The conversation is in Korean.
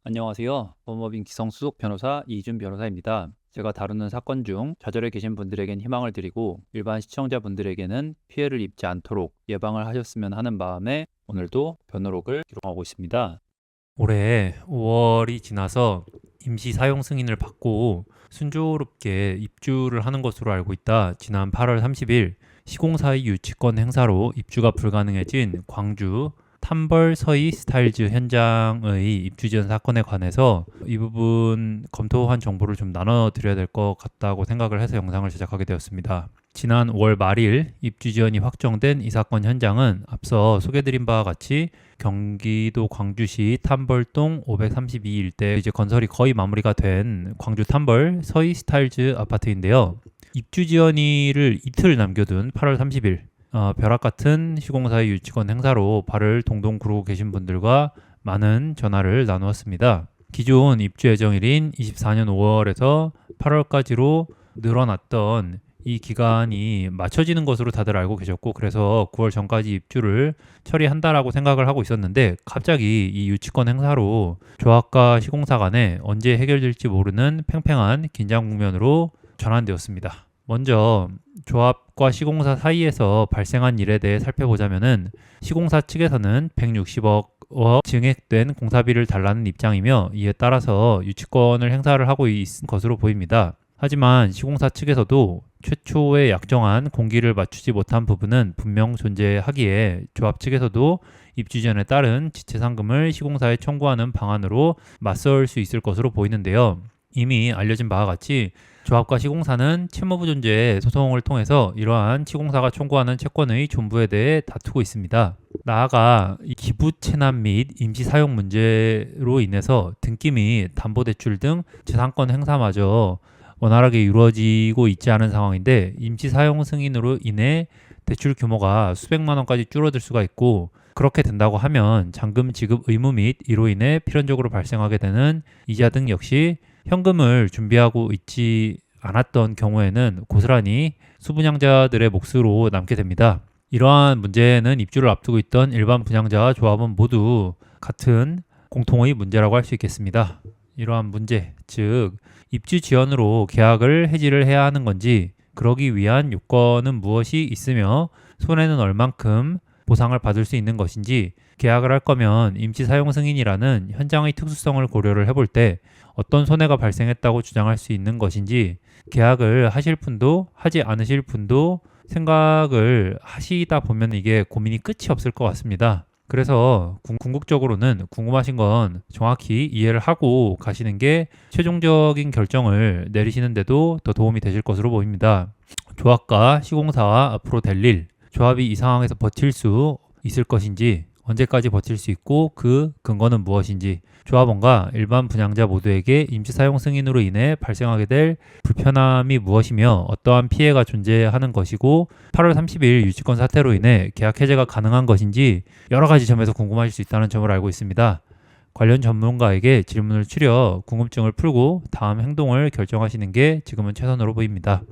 안녕하세요. 법무법인 기성수석 변호사 이준 변호사입니다. 제가 다루는 사건 중 좌절해 계신 분들에겐 희망을 드리고 일반 시청자분들에게는 피해를 입지 않도록 예방을 하셨으면 하는 마음에 오늘도 변호록을 기록하고 있습니다. 올해 5월이 지나서 임시 사용 승인을 받고 순조롭게 입주를 하는 것으로 알고 있다. 지난 8월 30일 시공사의 유치권 행사로 입주가 불가능해진 광주 탐벌 서희 스타일즈 현장의 입주 지연 사건에 관해서 이 부분 검토한 정보를 좀 나눠드려야 될 것 같다고 생각을 해서 영상을 제작하게 되었습니다. 지난 5월 말일 입주 지연이 확정된 이 사건 현장은 앞서 소개드린 바와 같이 경기도 광주시 탐벌동 532 일대 이제 건설이 거의 마무리가 된 광주 탐벌 서희 스타일즈 아파트인데요. 입주 지연일을 이틀 남겨둔 8월 30일 벼락 같은 시공사의 유치권 행사로 발을 동동 구르고 계신 분들과 많은 전화를 나누었습니다. 기존 입주 예정일인 24년 5월에서 8월까지로 늘어났던 이 기간이 맞춰지는 것으로 다들 알고 계셨고, 그래서 9월 전까지 입주를 처리한다라고 생각을 하고 있었는데, 갑자기 이 유치권 행사로 조합과 시공사 간에 언제 해결될지 모르는 팽팽한 긴장 국면으로 전환되었습니다. 먼저 조합과 시공사 사이에서 발생한 일에 대해 살펴보자면은, 시공사 측에서는 160억 원 증액된 공사비를 달라는 입장이며, 이에 따라서 유치권을 행사를 하고 있는 것으로 보입니다. 하지만 시공사 측에서도 최초에 약정한 공기를 맞추지 못한 부분은 분명 존재하기에 조합 측에서도 입주 지연에 따른 지체 상금을 시공사에 청구하는 방안으로 맞설 수 있을 것으로 보이는데요. 이미 알려진 바와 같이 조합과 시공사는 채무부 존재의 소송을 통해서 이러한 시공사가 청구하는 채권의 존부에 대해 다투고 있습니다. 나아가 이 기부 체납 및 임시 사용 문제로 인해서 등기 담보대출 등 재산권 행사마저 원활하게 이루어지고 있지 않은 상황인데, 임시 사용 승인으로 인해 대출 규모가 수백만 원까지 줄어들 수가 있고, 그렇게 된다고 하면 잔금 지급 의무 및 이로 인해 필연적으로 발생하게 되는 이자 등 역시 현금을 준비하고 있지 않았던 경우에는 고스란히 수분양자들의 몫으로 남게 됩니다. 이러한 문제는 입주를 앞두고 있던 일반 분양자와 조합은 모두 같은 공통의 문제라고 할 수 있겠습니다. 이러한 문제, 즉 입주 지연으로 계약을 해지를 해야 하는 건지, 그러기 위한 요건은 무엇이 있으며 손해는 얼만큼 보상을 받을 수 있는 것인지, 계약을 할 거면 임시 사용 승인이라는 현장의 특수성을 고려를 해볼 때 어떤 손해가 발생했다고 주장할 수 있는 것인지, 계약을 하실 분도 하지 않으실 분도 생각을 하시다 보면 이게 고민이 끝이 없을 것 같습니다. 그래서 궁극적으로는 궁금하신 건 정확히 이해를 하고 가시는 게 최종적인 결정을 내리시는데도 더 도움이 되실 것으로 보입니다. 조합과 시공사와 앞으로 될 일, 조합이 이 상황에서 버틸 수 있을 것인지, 언제까지 버틸 수 있고 그 근거는 무엇인지, 조합원과 일반 분양자 모두에게 임시 사용 승인으로 인해 발생하게 될 불편함이 무엇이며 어떠한 피해가 존재하는 것이고, 8월 30일 유치권 사태로 인해 계약 해제가 가능한 것인지 여러 가지 점에서 궁금하실 수 있다는 점을 알고 있습니다. 관련 전문가에게 질문을 추려 궁금증을 풀고 다음 행동을 결정하시는 게 지금은 최선으로 보입니다.